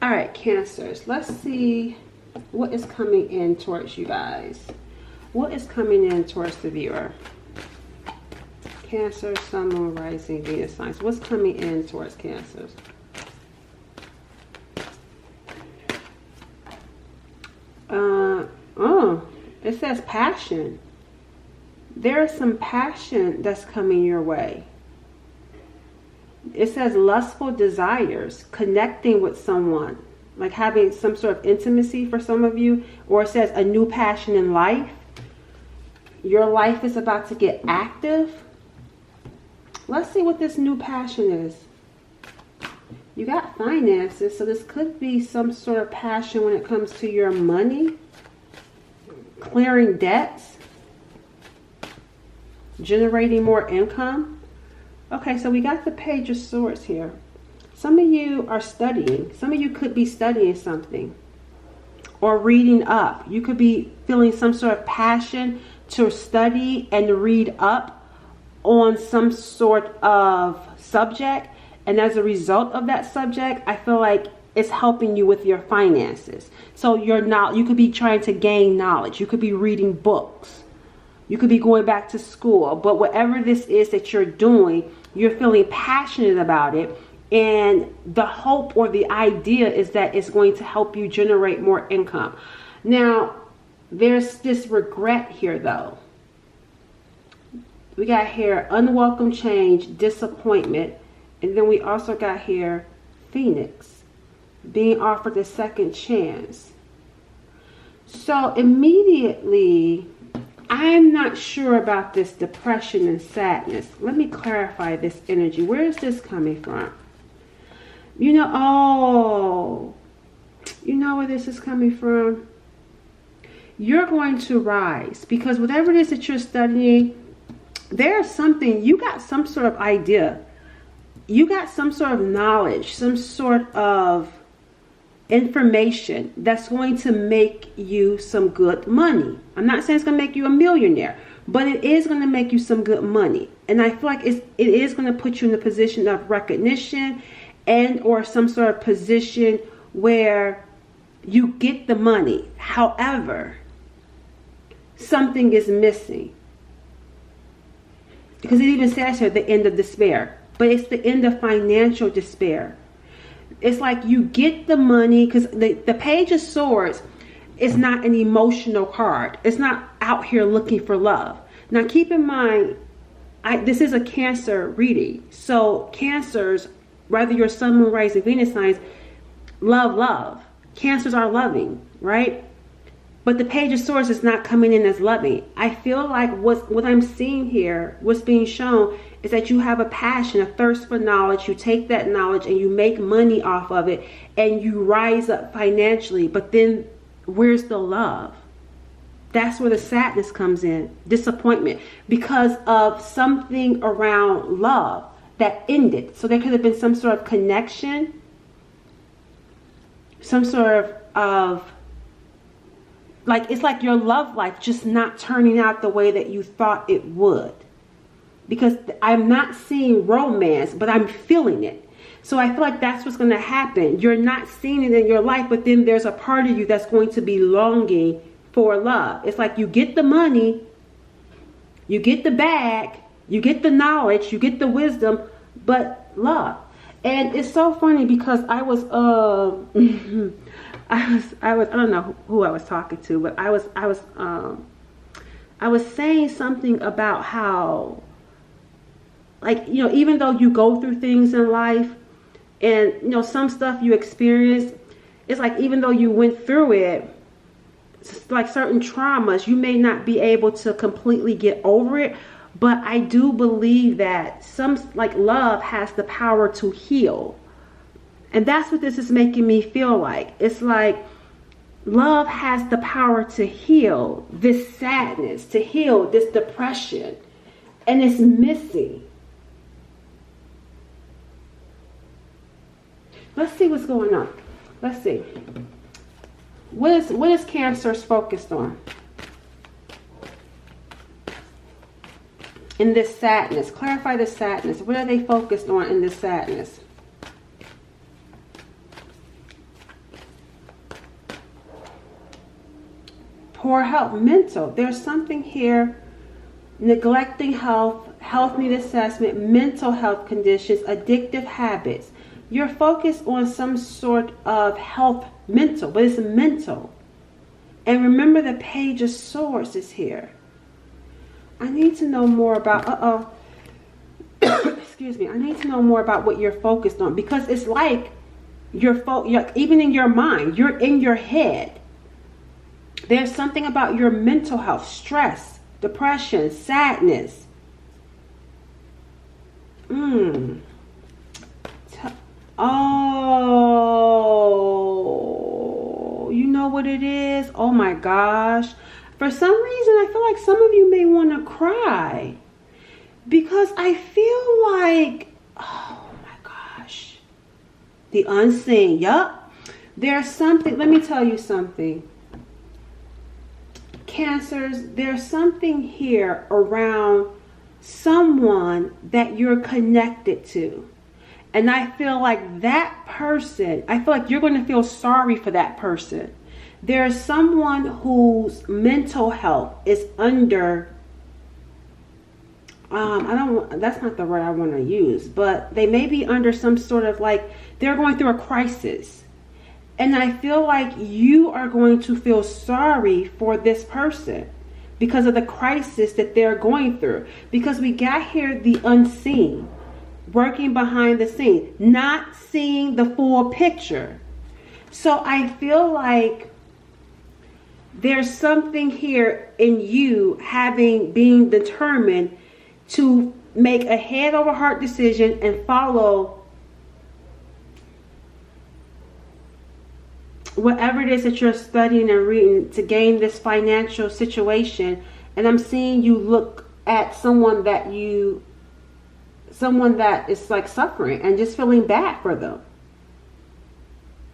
All right, Cancers. Let's see what is coming in towards you guys. What is coming in towards the viewer? Cancer, Sun, Moon, Rising, Venus signs. What's coming in towards Cancers? It says passion. There is some passion that's coming your way. It says lustful desires, connecting with someone, like having some sort of intimacy for some of you, or it says a new passion in life. Your life is about to get active. Let's see what this new passion is. You got finances, so this could be some sort of passion when it comes to your money, clearing debts, generating more income. Okay, so we got the Page of Swords here. Some of you are studying. Some of you could be studying something or reading up. You could be feeling some sort of passion to study and read up on some sort of subject. And as a result of that subject, I feel like it's helping you with your finances. So you could be trying to gain knowledge. You could be reading books. You could be going back to school. But whatever this is that you're doing, you're feeling passionate about it. And the hope or the idea is that it's going to help you generate more income. Now, there's this regret here, though. We got here unwelcome change, disappointment. And then we also got here Phoenix, being offered a second chance. So immediately, I'm not sure about this depression and sadness. Let me clarify this energy. Where is this coming from? You know where this is coming from? You're going to rise because whatever it is that you're studying, there's something, you got some sort of idea. You got some sort of knowledge, some sort of information that's going to make you some good money. I'm not saying it's going to make you a millionaire, but it is going to make you some good money. And I feel like it is going to put you in a position of recognition and or some sort of position where you get the money. However, something is missing. Because it even says here the end of despair. But it's the end of financial despair. It's like you get the money, because the Page of Swords is not an emotional card. It's not out here looking for love. Now keep in mind, this is a Cancer reading. So Cancers, whether you're Sun, Moon, Rising, Venus signs, love. Cancers are loving, right? But the Page of Swords is not coming in as loving. I feel like what I'm seeing here, what's being shown, is that you have a passion, a thirst for knowledge. You take that knowledge and you make money off of it and you rise up financially. But then where's the love? That's where the sadness comes in, disappointment, because of something around love that ended. So there could have been some sort of connection, some sort of like, it's like your love life just not turning out the way that you thought it would. Because I'm not seeing romance, but I'm feeling it. So I feel like that's what's going to happen. You're not seeing it in your life, but then there's a part of you that's going to be longing for love. It's like you get the money, you get the bag, you get the knowledge, you get the wisdom, but love. And it's so funny because I don't know who I was talking to, but I was saying something about how, like, you know, even though you go through things in life and, you know, some stuff you experience, it's like even though you went through it, like certain traumas, you may not be able to completely get over it. But I do believe that like love has the power to heal. And that's what this is making me feel like. It's like love has the power to heal this sadness, to heal this depression. And it's missing. Let's see what's going on. Let's see. What is Cancer's focused on? In this sadness. Clarify the sadness. What are they focused on in this sadness? Poor health, mental. There's something here. Neglecting health, health need assessment, mental health conditions, addictive habits. You're focused on some sort of health, mental, but it's mental. And remember, the Page of Swords is here. I need to know more about, excuse me, I need to know more about what you're focused on, because it's like you're even in your mind, you're in your head. There's something about your mental health, stress, depression, sadness. Oh, you know what it is? Oh my gosh. For some reason, I feel like some of you may want to cry. Because I feel like, oh my gosh. The unseen, yup. There's something, let me tell you something. Cancers, there's something here around someone that you're connected to. And I feel like that person, I feel like you're going to feel sorry for that person. There's someone whose mental health is under, that's not the word I want to use, but they may be under some sort of, like, they're going through a crisis. And I feel like you are going to feel sorry for this person because of the crisis that they're going through. Because we got here the unseen, working behind the scene, not seeing the full picture. So I feel like there's something here in you being determined to make a head over heart decision and follow whatever it is that you're studying and reading to gain this financial situation. And I'm seeing you look at someone that is like suffering and just feeling bad for them.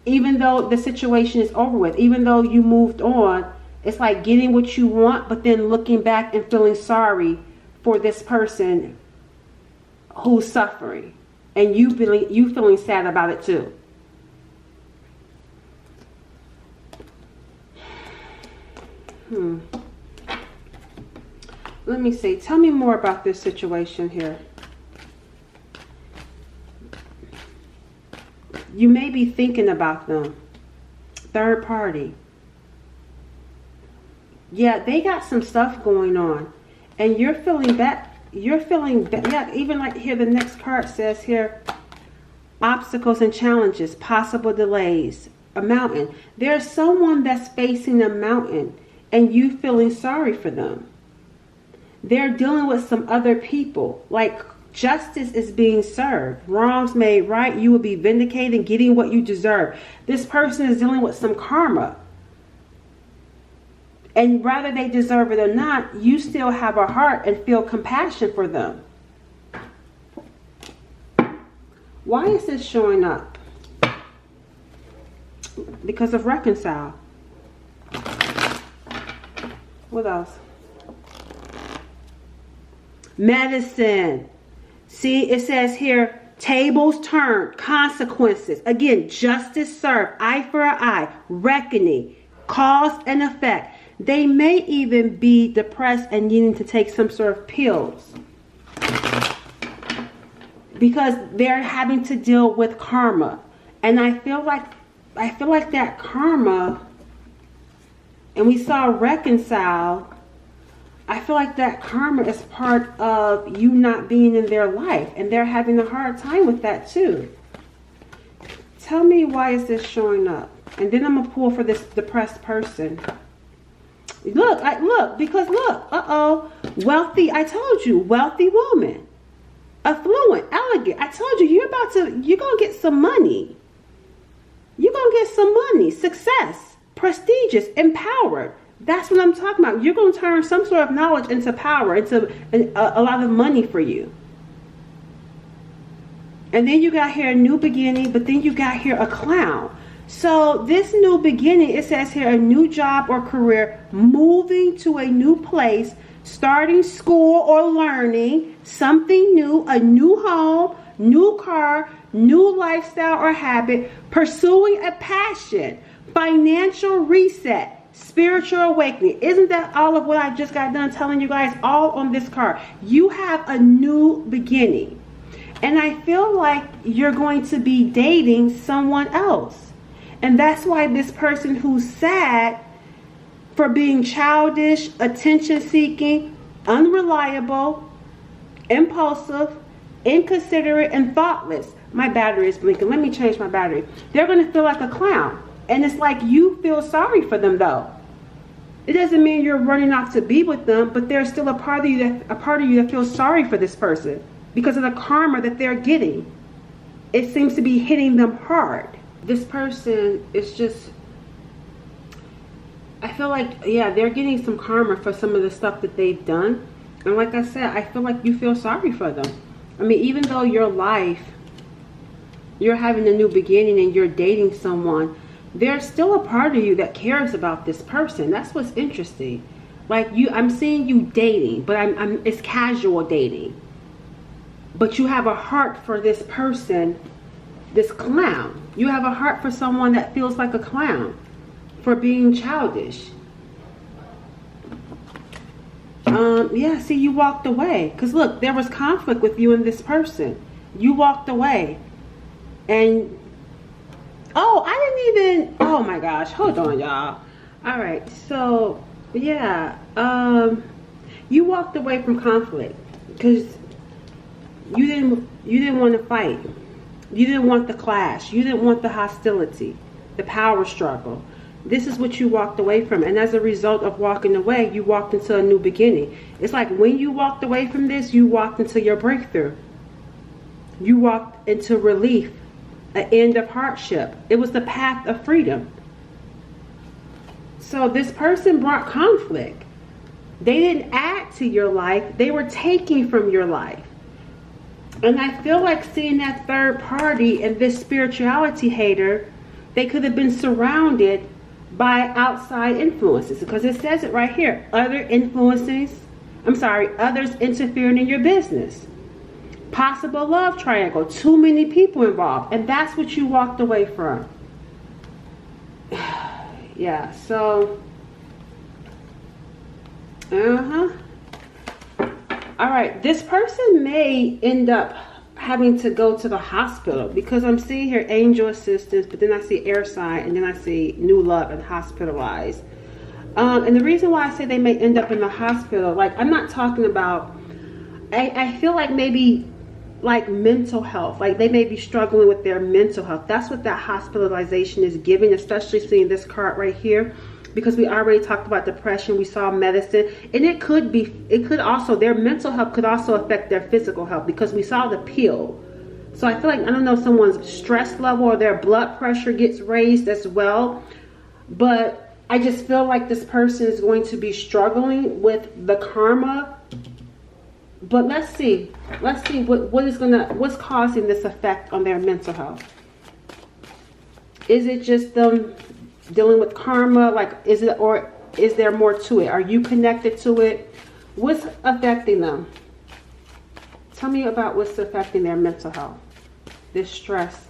Even though the situation is over with, even though you moved on, it's like getting what you want, but then looking back and feeling sorry for this person who's suffering. And you feeling sad about it too. Let me see. Tell me more about this situation here. You may be thinking about them. Third party. Yeah, they got some stuff going on. And you're feeling bad. Yeah, even like here, the next card says here, obstacles and challenges, possible delays, a mountain. There's someone that's facing a mountain and you feeling sorry for them. They're dealing with some other people. Like justice is being served. Wrongs made right. You will be vindicated, getting what you deserve. This person is dealing with some karma. And whether they deserve it or not, you still have a heart and feel compassion for them. Why is this showing up? Because of reconcile. What else? Medicine. See, it says here, tables turned, consequences. Again, justice served, eye for an eye, reckoning, cause and effect. They may even be depressed and needing to take some sort of pills. Because they're having to deal with karma. And I feel like that karma, and we saw reconcile, I feel like that karma is part of you not being in their life. And they're having a hard time with that too. Tell me, why is this showing up? And then I'm going to pull for this depressed person. Look, wealthy, I told you, wealthy woman. Affluent, elegant. I told you, you're going to get some money. You're going to get some money, success, prestigious, empowered. That's what I'm talking about. You're going to turn some sort of knowledge into power, into a lot of money for you. And then you got here a new beginning, but then you got here a clown. So this new beginning, it says here a new job or career, moving to a new place, starting school or learning something new, a new home, new car, new lifestyle or habit, pursuing a passion, financial reset, spiritual awakening. Isn't that all of what I just got done telling you guys? All on this card. You have a new beginning. And I feel like you're going to be dating someone else. And that's why this person who's sad for being childish, attention-seeking, unreliable, impulsive, inconsiderate, and thoughtless. My battery is blinking. Let me change my battery. They're going to feel like a clown. And it's like you feel sorry for them, though. It doesn't mean you're running off to be with them, but there's still a part of you that feels sorry for this person because of the karma that they're getting. It seems to be hitting them hard. This person is just, I feel like, yeah, they're getting some karma for some of the stuff that they've done. And like I said, I feel like you feel sorry for them. I mean, even though your life, you're having a new beginning and you're dating someone, there's still a part of you that cares about this person. That's what's interesting. Like I'm seeing you dating, but it's casual dating. But you have a heart for this person, this clown. You have a heart for someone that feels like a clown for being childish. Yeah, see, you walked away. Because look, there was conflict with you and this person. You walked away. And oh, I didn't even, oh my gosh, hold on, y'all. All right, so yeah, you walked away from conflict because you didn't want to fight. You didn't want the clash. You didn't want the hostility, the power struggle. This is what you walked away from, and as a result of walking away, you walked into a new beginning. It's like when you walked away from this, you walked into your breakthrough. You walked into relief. An end of hardship. It was the path of freedom. So this person brought conflict. They didn't add to your life. They were taking from your life. And I feel like seeing that third party and this spirituality hater, they could have been surrounded by outside influences. Because it says it right here. Others interfering in your business. Possible love triangle, too many people involved, and that's what you walked away from. Yeah, so all right, this person may end up having to go to the hospital because I'm seeing here angel assistance, but then I see air sign, and then I see new love and hospitalized. And the reason why I say they may end up in the hospital, like I'm not talking about, I feel like maybe like mental health, like they may be struggling with their mental health. That's what that hospitalization is giving, especially seeing this card right here, because we already talked about depression, we saw medicine, and it could also, their mental health could also affect their physical health because we saw the pill. So I feel like, I don't know, someone's stress level or their blood pressure gets raised as well, but I just feel like this person is going to be struggling with the karma. But let's see what's causing this effect on their mental health. Is it just them dealing with karma? Like, is it, or is there more to it? Are you connected to it? What's affecting them? Tell me about what's affecting their mental health. This stress.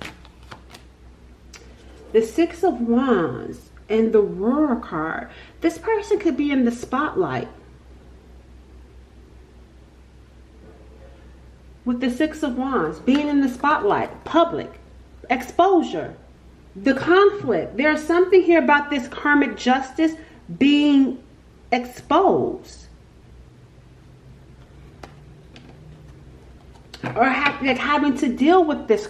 The Six of Wands and the Roar card. This person could be in the spotlight. With the Six of Wands, being in the spotlight, public, exposure, the conflict. There's something here about this karmic justice being exposed. Or having to deal with this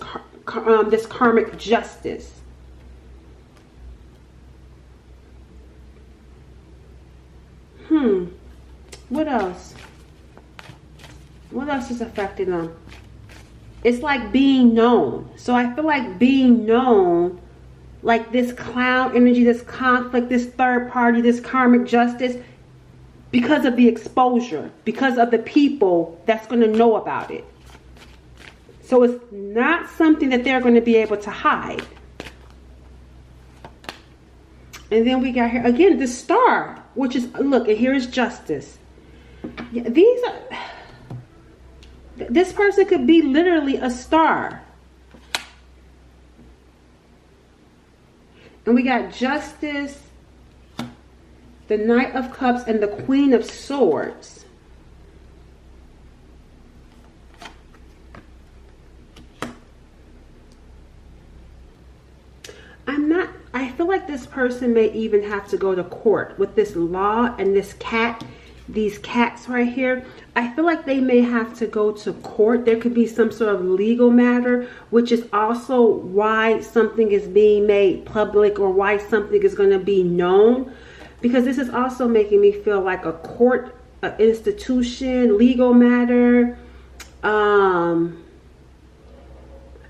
this karmic justice. What else? What else is affecting them? It's like being known. So I feel like being known, like this clown energy, this conflict, this third party, this karmic justice, because of the exposure, because of the people that's going to know about it. So it's not something that they're going to be able to hide. And then we got here again the Star, which is, look, and here is justice. These are, this person could be literally a star. And we got justice The Knight of Cups and the Queen of Swords. I feel like this person may even have to go to court with this law and this cat, these cats right here. I feel like they may have to go to court. There could be some sort of legal matter, which is also why something is being made public or why something is going to be known. Because this is also making me feel like a court, an institution, legal matter.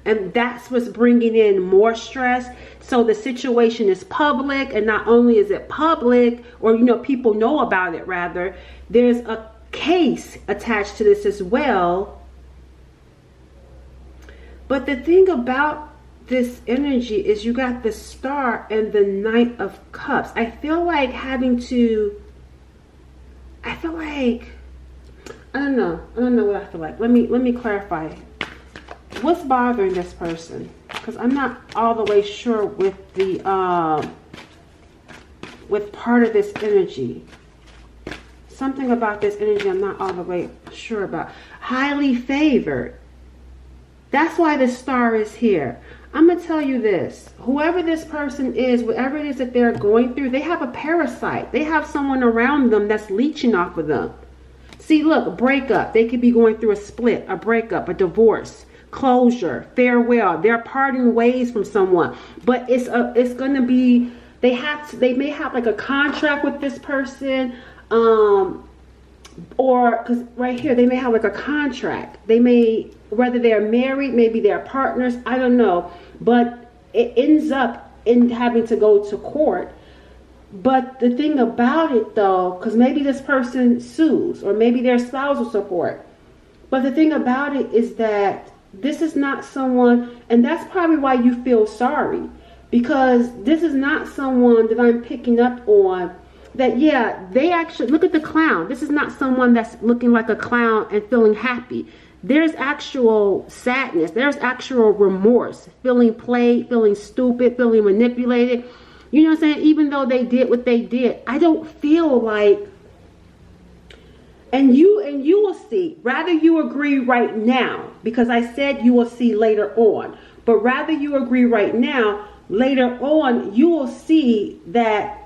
And that's what's bringing in more stress. So the situation is public, and not only is it public, or people know about it rather, there's a case attached to this as well. But the thing about this energy is you got the Star and the Knight of Cups. I feel like I don't know what I feel like. Let me clarify. What's bothering this person? Because I'm not all the way sure with the with part of this energy. Something about this energy I'm not all the way sure about. Highly favored. That's why the Star is here. I'm gonna tell you this. Whoever this person is, whatever it is that they're going through, they have a parasite. They have someone around them that's leeching off of them. See, look, breakup. They could be going through a split, a breakup, a divorce. Closure, farewell. They're parting ways from someone, but it's going to be, they may have like a contract with this person, or because right here they may have like a contract. They may, whether they're married, maybe they're partners, I don't know, but it ends up in having to go to court. But the thing about it though, because maybe this person sues, or maybe their spousal support, but the thing about it is that this is not someone, and that's probably why you feel sorry, because this is not someone that I'm picking up on that, yeah, they actually, look at the clown. This is not someone that's looking like a clown and feeling happy. There's actual sadness. There's actual remorse, feeling played, feeling stupid, feeling manipulated. You know what I'm saying? Even though they did what they did, I don't feel like, and you will see, rather you agree right now, because I said you will see later on, but rather you agree right now, later on you will see that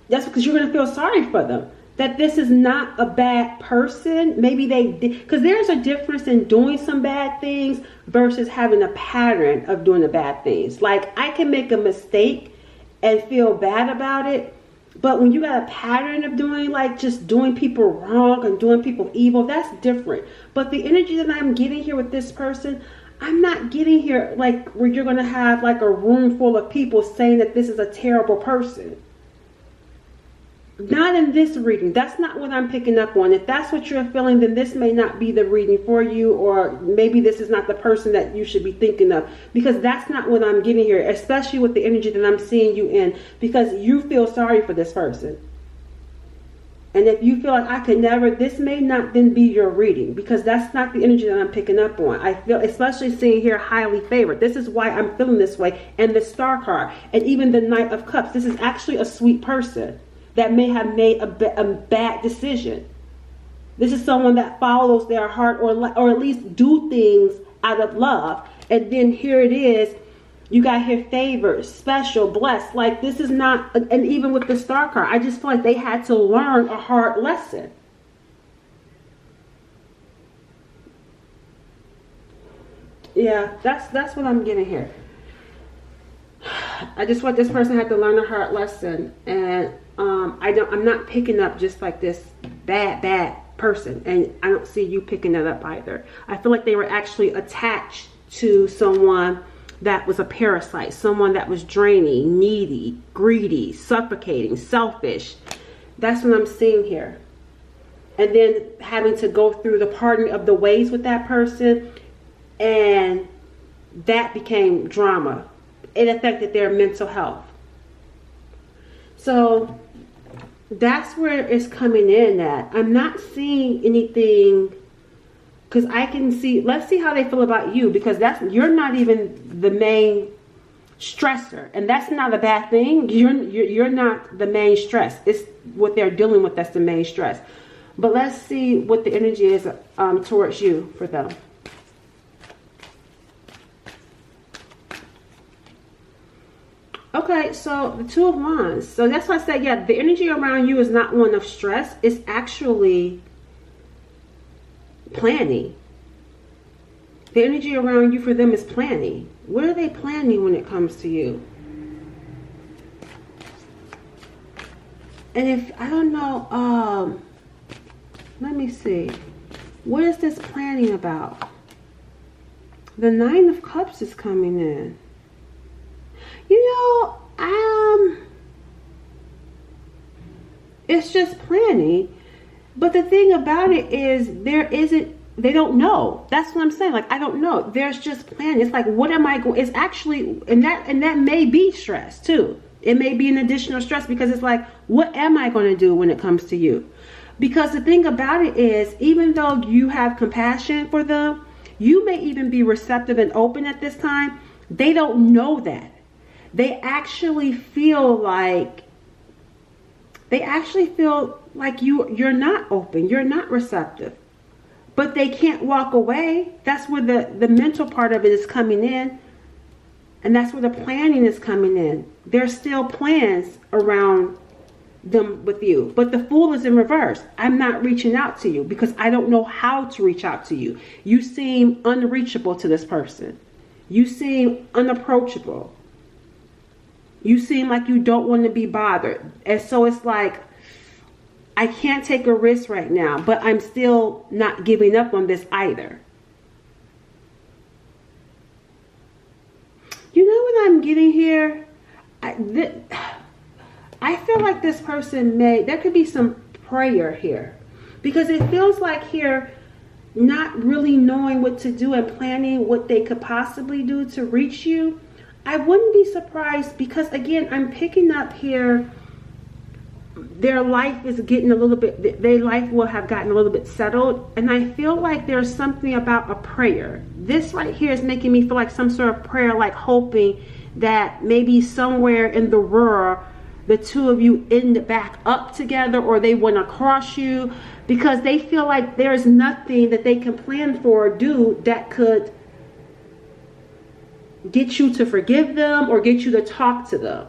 that's because you're going to feel sorry for them, that this is not a bad person. Maybe they did, because there's a difference in doing some bad things versus having a pattern of doing the bad things. Like, I can make a mistake and feel bad about it, but when you got a pattern of doing, like, just doing people wrong and doing people evil, that's different. But the energy that I'm getting here with this person, I'm not getting here like where you're going to have like a room full of people saying that this is a terrible person. Not in this reading. That's not what I'm picking up on. If that's what you're feeling, then this may not be the reading for you, or maybe this is not the person that you should be thinking of, because that's not what I'm getting here, especially with the energy that I'm seeing you in, because you feel sorry for this person. And if you feel like I could never, this may not then be your reading, because that's not the energy that I'm picking up on. I feel, especially seeing here highly favored. This is why I'm feeling this way. And the Star card, and even the Knight of Cups. This is actually a sweet person that may have made a bad decision. This is someone that follows their heart, or at least do things out of love. And then here it is, you got here favored, special, blessed. Like, this is not, and even with the Star card, I just feel like they had to learn a hard lesson. Yeah, that's what I'm getting here. I just want this person had to learn a hard lesson, and I'm not picking up just like this bad person, and I don't see you picking that up either. I feel like they were actually attached to someone that was a parasite, someone that was draining, needy, greedy, suffocating, selfish. That's what I'm seeing here. And then having to go through the parting of the ways with that person, and that became drama. It affected their mental health. So that's where it's coming in at. I'm not seeing anything, because I can see, let's see how they feel about you, because you're not even the main stressor, and that's not a bad thing. You're not the main stress. It's what they're dealing with that's the main stress. But let's see what the energy is towards you for them. Okay, so the Two of Wands. So that's why I said, yeah, the energy around you is not one of stress. It's actually planning. The energy around you for them is planning. What are they planning when it comes to you? And if, I don't know, let me see. What is this planning about? The Nine of Cups is coming in. You know, it's just planning. But the thing about it is they don't know. That's what I'm saying. Like, I don't know. There's just planning. It's like, what am I going? It's actually, and that may be stress too. It may be an additional stress because it's like, what am I going to do when it comes to you? Because the thing about it is, even though you have compassion for them, you may even be receptive and open at this time. They don't know that. They actually feel like you're not open, you're not receptive. But they can't walk away. That's where the mental part of it is coming in. And that's where the planning is coming in. There's still plans around them with you. But the Fool is in reverse. I'm not reaching out to you because I don't know how to reach out to you. You seem unreachable to this person. You seem unapproachable. You seem like you don't want to be bothered. And so it's like, I can't take a risk right now, but I'm still not giving up on this either. You know what I'm getting here? I feel like this person there could be some prayer here. Because it feels like here, not really knowing what to do and planning what they could possibly do to reach you. I wouldn't be surprised because, again, I'm picking up here, their life is getting a little bit, their life will have gotten a little bit settled. And I feel like there's something about a prayer. This right here is making me feel like some sort of prayer, like hoping that maybe somewhere in the world, the two of you end back up together, or they want to cross you, because they feel like there's nothing that they can plan for or do that could get you to forgive them or get you to talk to them.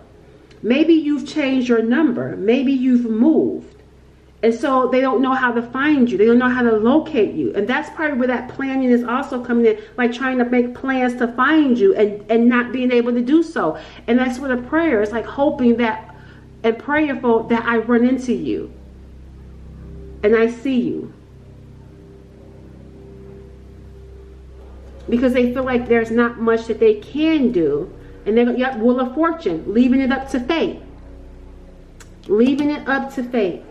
Maybe you've changed your number. Maybe you've moved. And so they don't know how to find you. They don't know how to locate you. And that's probably where that planning is also coming in, like trying to make plans to find you and not being able to do so. And that's where the prayer is, like hoping that and prayerful that I run into you and I see you. Because they feel like there's not much that they can do. And they're, yep, Wheel of Fortune, leaving it up to fate. Leaving it up to fate.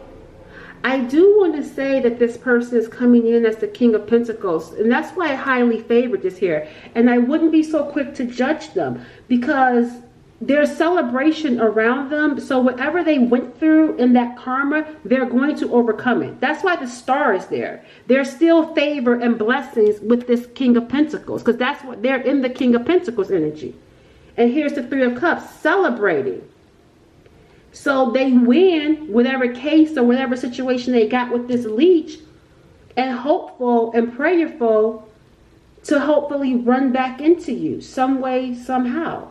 I do want to say that this person is coming in as the King of Pentacles. And that's why I highly favored this here. And I wouldn't be so quick to judge them, because there's celebration around them. So whatever they went through in that karma, they're going to overcome it. That's why the Star is there. There's still favor and blessings with this King of Pentacles, because that's what they're in, the King of Pentacles energy. And here's the Three of Cups, celebrating. So they win whatever case or whatever situation they got with this leech, and hopeful and prayerful to hopefully run back into you some way, somehow.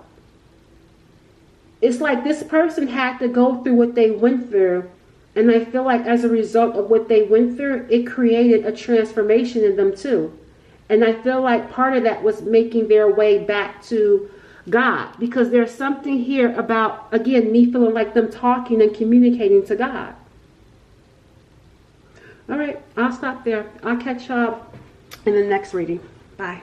It's like this person had to go through what they went through. And I feel like as a result of what they went through, it created a transformation in them too. And I feel like part of that was making their way back to God, because there's something here about, again, me feeling like them talking and communicating to God. All right, I'll stop there. I'll catch y'all in the next reading. Bye.